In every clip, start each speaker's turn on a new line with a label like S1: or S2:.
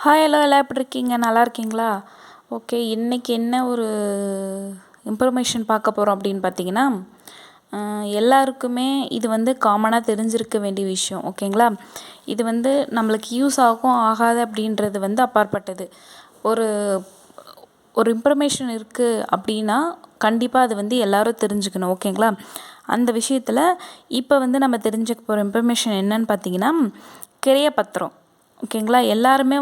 S1: Hi hello எல்லாம் எப்படி இருக்கீங்க? நல்லா இருக்கீங்களா? ஓகே, இன்றைக்கி என்ன ஒரு இன்ஃபர்மேஷன் பார்க்க போகிறோம் அப்படின்னு பார்த்தீங்கன்னா, எல்லாருக்குமே இது காமனாக தெரிஞ்சிருக்க வேண்டிய விஷயம். ஓகேங்களா? இது நம்மளுக்கு யூஸ் ஆகும் ஆகாது அப்படின்றது அப்பாற்பட்டது. ஒரு ஒரு இன்ஃபர்மேஷன் இருக்குது அப்படின்னா கண்டிப்பாக அது எல்லாரும் தெரிஞ்சுக்கணும். ஓகேங்களா? அந்த விஷயத்தில் இப்போ நம்ம தெரிஞ்சுக்க போகிற இன்ஃபர்மேஷன் என்னன்னு பார்த்தீங்கன்னா, கிரையப்பத்திரம். ஓகேங்களா? எல்லாருமே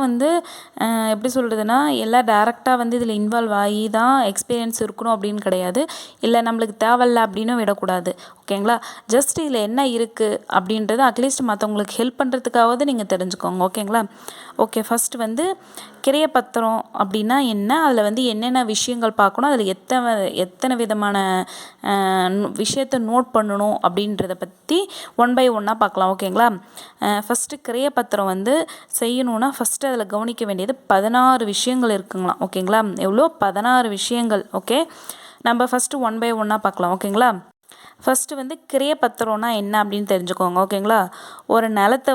S1: எப்படி சொல்கிறதுனா, எல்லாம் டேரெக்டாக இதில் இன்வால்வ் ஆகி தான் எக்ஸ்பீரியன்ஸ் இருக்கணும் அப்படின்னு கிடையாது. இல்லை நம்மளுக்கு தேவையில்ல அப்படின்னும் விடக்கூடாது. ஓகேங்களா? ஜஸ்ட் இதில் என்ன இருக்குது அப்படின்றது அட்லீஸ்ட் மற்றவங்களுக்கு ஹெல்ப் பண்ணுறதுக்காவது நீங்கள் தெரிஞ்சுக்கோங்க. ஓகேங்களா? ஓகே, ஃபஸ்ட்டு கிரையப்பத்திரம் அப்படின்னா என்ன, அதில் என்னென்ன விஷயங்கள் பார்க்கணும், அதில் எத்தனை விதமான விஷயத்தை நோட் பண்ணணும் அப்படின்றத பற்றி ஒன் பை ஒன்னாக பார்க்கலாம். ஓகேங்களா? ஃபஸ்ட்டு கிரையப்பத்திரம் செய்யணுன்னா ஃபஸ்ட்டு அதில் கவனிக்க வேண்டியது 16 விஷயங்கள் இருக்குங்களாம். ஓகேங்களா? எவ்வளோ? 16 விஷயங்கள். ஓகே, நம்ம ஃபஸ்ட்டு ஒன் பை ஒன்னாக பார்க்கலாம். ஓகேங்களா? ஃபஸ்ட்டு கிரையப்பத்திரம்னா என்ன அப்படின்னு தெரிஞ்சுக்கோங்க. ஓகேங்களா? ஒரு நிலத்தை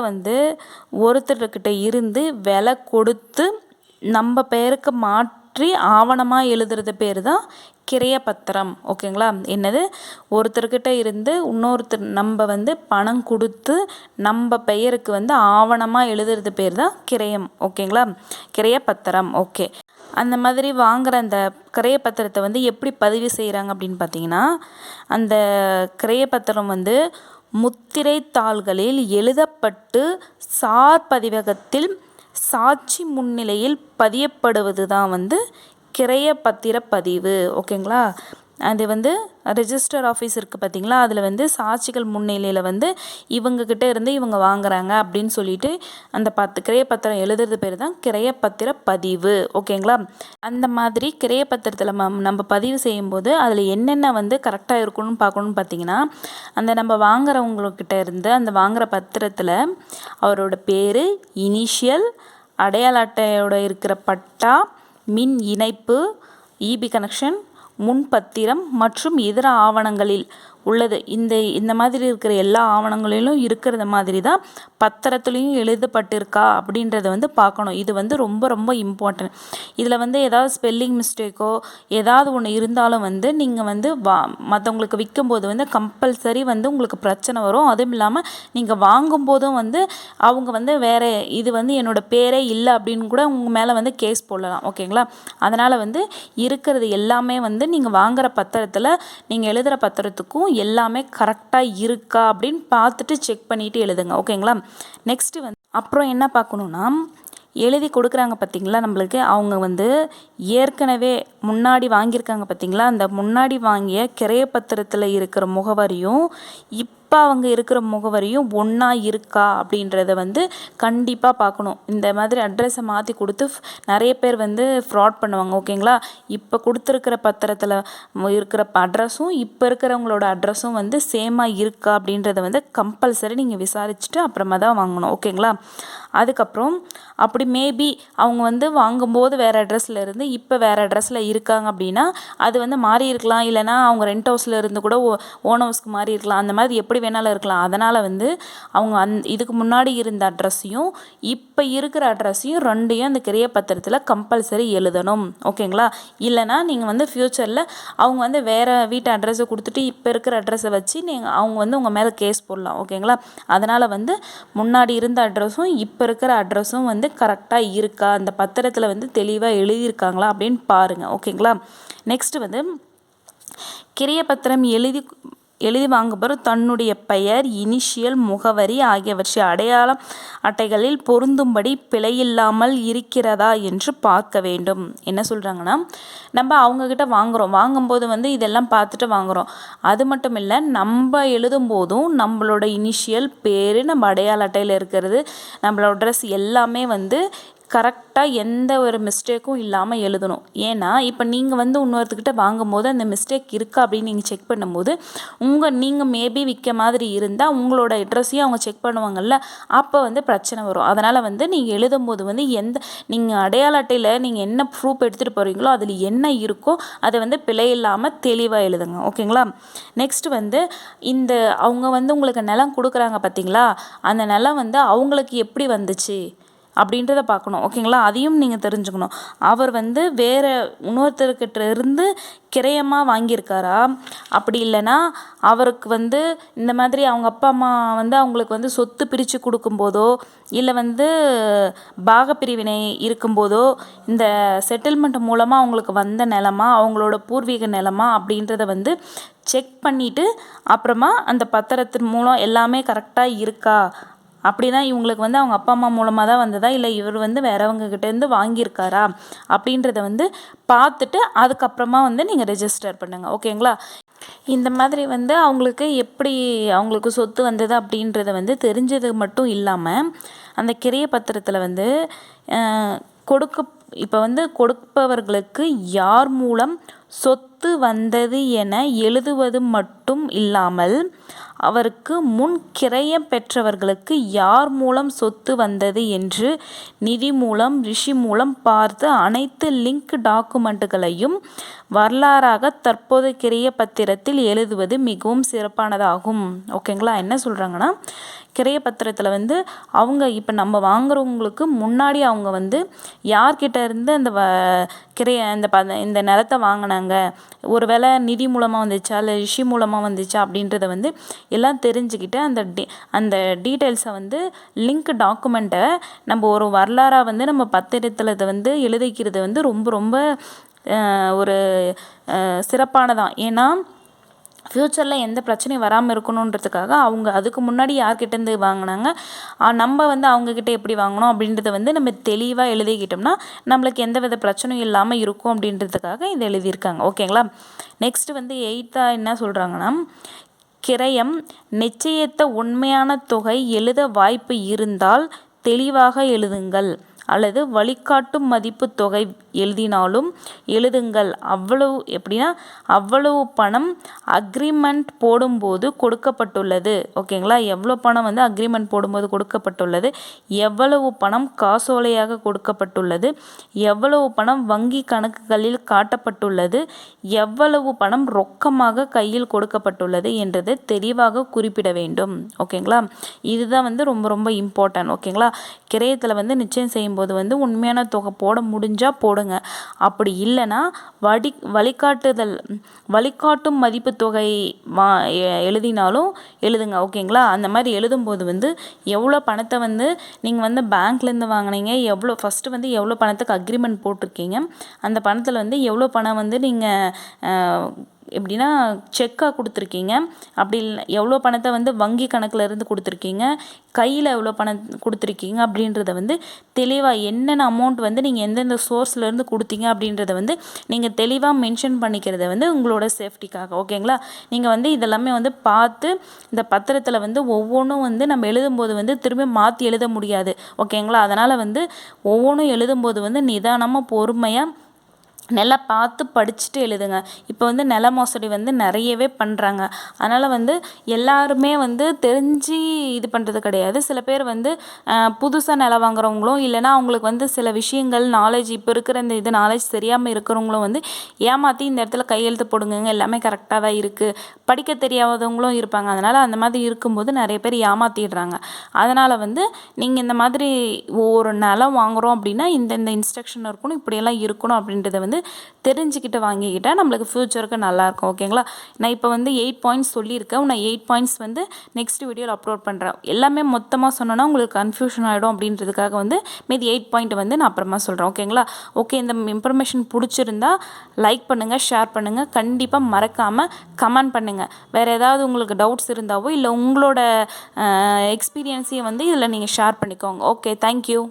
S1: ஒருத்தர்கிட்ட இருந்து விலை கொடுத்து நம்ம பெயருக்கு மாற்றி ஆவணமாக எழுதுறது பேர் தான் கிரையப்பத்திரம். ஓகேங்களா? என்னது? ஒருத்தர்கிட்ட இருந்து இன்னொருத்தர் நம்ம பணம் கொடுத்து நம்ம பெயருக்கு ஆவணமாக எழுதுறது பேர் தான் கிரயம். ஓகேங்களா? கிரையப்பத்திரம். ஓகே, அந்த மாதிரி வாங்குகிற அந்த கிரையப்பத்திரத்தை எப்படி பதிவு செய்கிறாங்க அப்படின்னு பார்த்தீங்கன்னா, அந்த கிரையப்பத்திரம் முத்திரை தாள்களில் எழுதப்பட்டு சார் பதிவகத்தில் சாட்சி முன்னிலையில் பதியப்படுவது தான் கிரையப்பத்திர பதிவு. ஓகேங்களா? அது ரெஜிஸ்டர் ஆஃபீஸ் இருக்குது பார்த்தீங்களா, அதில் சாட்சிகள் முன்னிலையில் இவங்கக்கிட்ட இருந்து இவங்க வாங்குறாங்க அப்படின்னு சொல்லிட்டு அந்த கிரையப்பத்திரம் எழுதுறது பேர் தான் கிரையப்பத்திர பதிவு. ஓகேங்களா? அந்த மாதிரி கிரையப்பத்திரத்தில் நம்ம பதிவு செய்யும்போது அதில் என்னென்ன கரெக்டாக இருக்கணும்னு பார்க்கணும்னு பார்த்தீங்கன்னா, அந்த நம்ம வாங்குறவங்கக்கிட்ட இருந்து அந்த வாங்குகிற பத்திரத்தில் அவரோட பேர், இனிஷியல், அடையாள அட்டையோட இருக்கிற பட்டா, மின் இணைப்பு, இபி கனெக்ஷன், முன்பத்திரம் மற்றும் இதர ஆவணங்களில் உள்ளது. இந்த மாதிரி இருக்கிற எல்லா ஆவணங்களிலும் இருக்கிறத மாதிரி தான் பத்திரத்துலேயும் எழுதப்பட்டிருக்கா அப்படின்றத பார்க்கணும். இது ரொம்ப ரொம்ப இம்பார்ட்டன்ட். இதில் ஏதாவது ஸ்பெல்லிங் மிஸ்டேக்கோ ஏதாவது ஒன்று இருந்தாலும் நீங்கள் மற்றவங்களுக்கு விற்கும்போது கம்பல்சரி உங்களுக்கு பிரச்சனை வரும். அதுவும் இல்லாமல் நீங்கள் வாங்கும்போதும் அவங்க வேறு இது என்னோட பேரே இல்லை அப்படின்னு கூட உங்கள் மேலே கேஸ் போடலாம். ஓகேங்களா? அதனால் இருக்கிறது எல்லாமே நீங்கள் வாங்குகிற பத்திரத்தில் நீங்கள் எழுதுகிற பத்திரத்துக்கும் எல்லாமே கரெக்டாக இருக்கா அப்படின்னு பார்த்துட்டு செக் பண்ணிவிட்டு எழுதுங்க. ஓகேங்களா? நெக்ஸ்ட்டு அப்புறம் என்ன பார்க்கணுன்னா, எழுதி கொடுக்குறாங்க பார்த்தீங்களா நம்மளுக்கு, அவங்க ஏற்கனவே முன்னாடி வாங்கியிருக்காங்க பார்த்தீங்களா, அந்த முன்னாடி வாங்கிய கிரையப்பத்திரத்தில் இருக்கிற முகவரியும் இப்போ அவங்க இருக்கிற முகவரியும் ஒன்றா இருக்கா அப்படின்றத கண்டிப்பாக பார்க்கணும். இந்த மாதிரி அட்ரஸை மாற்றி கொடுத்து நிறைய பேர் ஃப்ராட் பண்ணுவாங்க. ஓகேங்களா? இப்போ கொடுத்துருக்கிற பத்திரத்தில் இருக்கிற அட்ரஸும் இப்போ இருக்கிறவங்களோட அட்ரஸும் சேமாக இருக்கா அப்படின்றத கம்பல்சரி நீங்கள் விசாரிச்சுட்டு அப்புறமா தான் வாங்கணும். ஓகேங்களா? அதுக்கப்புறம் அப்படி மேபி அவங்க வாங்கும்போது வேறு அட்ரஸில் இருந்து இப்போ வேறு அட்ரஸில் இருக்காங்க அப்படின்னா அது மாறி இருக்கலாம். இல்லைனா அவங்க ரெண்ட் ஹவுஸில் இருந்து கூட ஓன் ஹவுஸ்க்கு மாறி இருக்கலாம். அந்த மாதிரி எப்படி வேணாலும் இருக்கலாம். அதனால் அவங்க இதுக்கு முன்னாடி இருந்த அட்ரஸையும் இப்போ இருக்கிற அட்ரஸையும் ரெண்டையும் அந்த கிரையப்பத்திரத்தில் கம்பல்சரி எழுதணும். ஓகேங்களா? இல்லைனா நீங்கள் ஃப்யூச்சரில் அவங்க வேறு வீட்டு அட்ரஸை கொடுத்துட்டு இப்போ இருக்கிற அட்ரஸை வச்சு அவங்க உங்கள் மேலே கேஸ் போடலாம். ஓகேங்களா? அதனால் முன்னாடி இருந்த அட்ரஸும் இப்போ இருக்கிற அட்ரஸும் கரெக்டாக இருக்கா, அந்த பத்திரத்தில் தெளிவாக எழுதியிருக்காங்களா அப்படின்னு பாருங்கள். ஓகேங்களா? நெக்ஸ்ட்டு கிரையப்பத்திரம் எழுதி வாங்குபவர் தன்னுடைய பெயர், இனிஷியல், முகவரி ஆகியவற்றை அடையாளம் அட்டைகளில் பொருந்தும்படி பிழையில்லாமல் இருக்கிறதா என்று பார்க்க வேண்டும். என்ன சொல்கிறாங்கன்னா, நம்ம அவங்கக்கிட்ட வாங்கும்போது இதெல்லாம் பார்த்துட்டு வாங்குகிறோம். அது மட்டும் இல்லை, நம்ம எழுதும் போதும் நம்மளோட இனிஷியல், பேர், நம்ம அடையாள அட்டையில் இருக்கிறது, நம்மளோட அட்ரஸ் எல்லாமே கரெக்டாக எந்த ஒரு மிஸ்டேக்கும் இல்லாமல் எழுதணும். ஏன்னா இப்போ நீங்கள் இன்னொருத்துக்கிட்ட வாங்கும்போது அந்த மிஸ்டேக் இருக்கா அப்படின்னு நீங்கள் செக் பண்ணும்போது நீங்கள் மேபி விற்க மாதிரி இருந்தால் உங்களோட அட்ரஸையும் அவங்க செக் பண்ணுவாங்கள்ல, அப்போ பிரச்சனை வரும். அதனால் நீங்கள் எழுதும்போது நீங்கள் அடையாள அட்டையில் நீங்கள் என்ன ப்ரூஃப் எடுத்துகிட்டு போகிறீங்களோ அதில் என்ன இருக்கோ அதை பிழை இல்லாமல் தெளிவாக எழுதுங்க. ஓகேங்களா? நெக்ஸ்ட்டு இந்த அவங்க உங்களுக்கு நிலம் கொடுக்குறாங்க பார்த்தீங்களா, அந்த நிலம் அவங்களுக்கு எப்படி வந்துச்சு அப்படின்றத பார்க்கணும். ஓகேங்களா, அதையும் நீங்கள் தெரிஞ்சுக்கணும். அவர் வந்து வேறு இன்னொருத்தர்கிட்ட இருந்து கிரயமாக வாங்கியிருக்காரா, அப்படி இல்லைன்னா அவருக்கு வந்து இந்த மாதிரி அவங்க அப்பா அம்மா வந்து அவங்களுக்கு வந்து சொத்து பிரித்து கொடுக்கும்போதோ இல்லை வந்து பாகப்பிரிவினை இருக்கும்போதோ இந்த செட்டில்மெண்ட் மூலமாக அவங்களுக்கு வந்த நிலமா அவங்களோட பூர்வீக நிலமா அப்படின்றத வந்து செக் பண்ணிவிட்டு அப்புறமா அந்த பத்திரத்தின் மூலம் எல்லாமே கரெக்டாக இருக்கா, அப்படின்னா இவங்களுக்கு வந்து அவங்க அப்பா அம்மா மூலமாக தான் வந்ததா இல்லை இவர் வந்து வேறவங்ககிட்டேருந்து வாங்கியிருக்காரா அப்படின்றத வந்து பார்த்துட்டு அதுக்கப்புறமா வந்து நீங்கள் ரெஜிஸ்டர் பண்ணுங்கள். ஓகேங்களா, இந்த மாதிரி வந்து அவங்களுக்கு எப்படி அவங்களுக்கு சொத்து வந்தது அப்படின்றத வந்து தெரிஞ்சது மட்டும் இல்லாமல் அந்த கிரைய பத்திரத்தில் வந்து இப்போ வந்து கொடுப்பவர்களுக்கு யார் மூலம் சொத்து வந்தது என எழுதுவது மட்டும் இல்லாமல் அவருக்கு முன் கிரயம் பெற்றவர்களுக்கு யார் மூலம் சொத்து வந்தது என்று நிதி மூலம் ரிஷி மூலம் பார்த்து அனைத்து லிங்க் டாக்குமெண்ட்டுகளையும் வரலாறாக தற்போது கிரைய பத்திரத்தில் எழுதுவது மிகவும் சிறப்பானதாகும். ஓகேங்களா, என்ன சொல்கிறாங்கன்னா கிரைய பத்திரத்தில் வந்து அவங்க இப்போ நம்ம வாங்குறவங்களுக்கு முன்னாடி அவங்க வந்து யார்கிட்ட இருந்து அந்த இந்த நிலத்தை வாங்கினாங்க, ஒரு வேளை நிதி மூலமாக வந்துச்சா இல்லை ரிஷி மூலமாக வந்துச்சா அப்படின்றத வந்து எல்லாம் தெரிஞ்சுக்கிட்டு அந்த டீட்டெயில்ஸை வந்து லிங்க் டாக்குமெண்ட்டை நம்ம ஒரு வரலாறாக வந்து நம்ம பத்திரத்தில் இதை வந்து எழுதிக்கிறது வந்து ரொம்ப ரொம்ப ஒரு சிறப்பானதான். ஏன்னா ஃப்யூச்சரில் எந்த பிரச்சனையும் வராமல் இருக்கணுன்றதுக்காக அவங்க அதுக்கு முன்னாடி யார்கிட்டேருந்து வாங்கினாங்க, நம்ம வந்து அவங்கக்கிட்ட எப்படி வாங்கணும் அப்படின்றத வந்து நம்ம தெளிவாக எழுதிக்கிட்டோம்னா நம்மளுக்கு எந்த வித பிரச்சனையும் இல்லாமல் இருக்கும் அப்படின்றதுக்காக இதை எழுதியிருக்காங்க. ஓகேங்களா, நெக்ஸ்ட்டு வந்து 8th என்ன சொல்கிறாங்கன்னா கிரயம் நிச்சயத்த உண்மையான தொகை எழுத வாய்ப்பு இருந்தால் தெளிவாக எழுதுங்கள் அல்லது வழிகாட்டும் மதிப்பு தொகை எழுதினாலும் எழுதுங்கள். எப்படின்னா அவ்வளவு பணம் அக்ரிமெண்ட் போடும்போது கொடுக்கப்பட்டுள்ளது. ஓகேங்களா, எவ்வளோ பணம் வந்து அக்ரிமெண்ட் போடும்போது கொடுக்கப்பட்டுள்ளது, எவ்வளவு பணம் காசோலையாக கொடுக்கப்பட்டுள்ளது, எவ்வளவு பணம் வங்கி கணக்குகளில் காட்டப்பட்டுள்ளது, எவ்வளவு பணம் ரொக்கமாக கையில் கொடுக்கப்பட்டுள்ளது என்றது தெளிவாக குறிப்பிட வேண்டும். ஓகேங்களா, இதுதான் வந்து ரொம்ப ரொம்ப இம்பார்ட்டன்ட். ஓகேங்களா, கிரயத்தில் வந்து நிச்சயம் செய்யும்போது வந்து உண்மையான தொகை போட முடிஞ்சால் போடுங்க, அப்படி இல்லைன்னா வழிகாட்டும் மதிப்பு தொகை எழுதினாலும் எழுதுங்க. ஓகேங்களா, அந்த மாதிரி எழுதும்போது வந்து எவ்வளோ பணத்தை வந்து நீங்கள் வந்து பேங்க்லேருந்து வாங்கினீங்க, ஃபஸ்ட்டு வந்து எவ்வளோ பணத்துக்கு அக்ரிமெண்ட் போட்டிருக்கீங்க, அந்த பணத்தில் வந்து எவ்வளோ பணம் வந்து நீங்கள் எப்படின்னா செக்காக கொடுத்துருக்கீங்க, அப்படி இல்லை எவ்வளோ பணத்தை வந்து வங்கி கணக்கில் இருந்து கொடுத்துருக்கீங்க, கையில் எவ்வளோ பணம் கொடுத்துருக்கீங்க அப்படின்றத வந்து தெளிவாக என்னென்ன அமௌண்ட் வந்து நீங்கள் எந்தெந்த சோர்ஸ்லேருந்து கொடுத்தீங்க அப்படின்றத வந்து நீங்கள் தெளிவாக மென்ஷன் பண்ணிக்கிறத வந்து உங்களோட சேஃப்டிக்காக. ஓகேங்களா, நீங்கள் வந்து இதெல்லாமே வந்து பார்த்து இந்த பத்திரத்தில் வந்து ஒவ்வொன்றும் வந்து நம்ம எழுதும்போது வந்து திரும்பி மாற்றி எழுத முடியாது. ஓகேங்களா, அதனால் வந்து ஒவ்வொன்றும் எழுதும்போது வந்து நிதானமாக பொறுமையாக நல்லா பார்த்து படிச்சுட்டு எழுதுங்க. இப்போ வந்து நில மோசடி வந்து நிறையவே பண்ணுறாங்க. அதனால் வந்து எல்லாருமே வந்து தெரிஞ்சு இது பண்ணுறது கிடையாது. சில பேர் வந்து புதுசாக நிலம் வாங்குறவங்களும் இல்லைன்னா அவங்களுக்கு வந்து சில விஷயங்கள் நாலேஜ் இப்போ இருக்கிற இந்த இது நாலேஜ் தெரியாமல் இருக்கிறவங்களும் வந்து ஏமாற்றி இந்த இடத்துல கையெழுத்து போடுங்க எல்லாமே கரெக்டாக தான் இருக்குது, படிக்க தெரியாதவங்களும் இருப்பாங்க. அதனால் அந்த மாதிரி இருக்கும்போது நிறைய பேர் ஏமாற்றிடுறாங்க. அதனால் வந்து நீங்கள் இந்த மாதிரி ஒரு நிலம் வாங்குகிறோம் அப்படின்னா இந்த இன்ஸ்ட்ரக்ஷன் இருக்கணும், இப்படியெல்லாம் இருக்கணும் அப்படின்றத வந்து தெரிஞ்சுக்கிட்டு வாங்கிக்கிட்டால் நம்மளுக்கு ஃப்யூச்சருக்கு நல்லாயிருக்கும். ஓகேங்களா, நான் இப்போ வந்து 8 பாயிண்ட்ஸ் சொல்லியிருக்கேன். நான் 8 பாயிண்ட்ஸ் வந்து நெக்ஸ்ட் வீடியோவில் அப்லோட் பண்ணுறேன். எல்லாமே மொத்தமாக சொன்னோன்னா உங்களுக்கு கன்ஃபியூஷன் ஆகிடும் அப்படின்றதுக்காக வந்து மீதி 8 பாயிண்ட் வந்து நான் அப்புறமா சொல்கிறேன். ஓகேங்களா, ஓகே, இந்த இன்ஃபர்மேஷன் பிடிச்சிருந்தா லைக் பண்ணுங்கள், ஷேர் பண்ணுங்கள், கண்டிப்பாக மறக்காமல் கமெண்ட் பண்ணுங்கள். வேறு ஏதாவது உங்களுக்கு டவுட்ஸ் இருந்தாவோ இல்லை உங்களோட எக்ஸ்பீரியன்ஸையும் வந்து இதில் நீங்கள் ஷேர் பண்ணிக்கோங்க. Okay, thank you.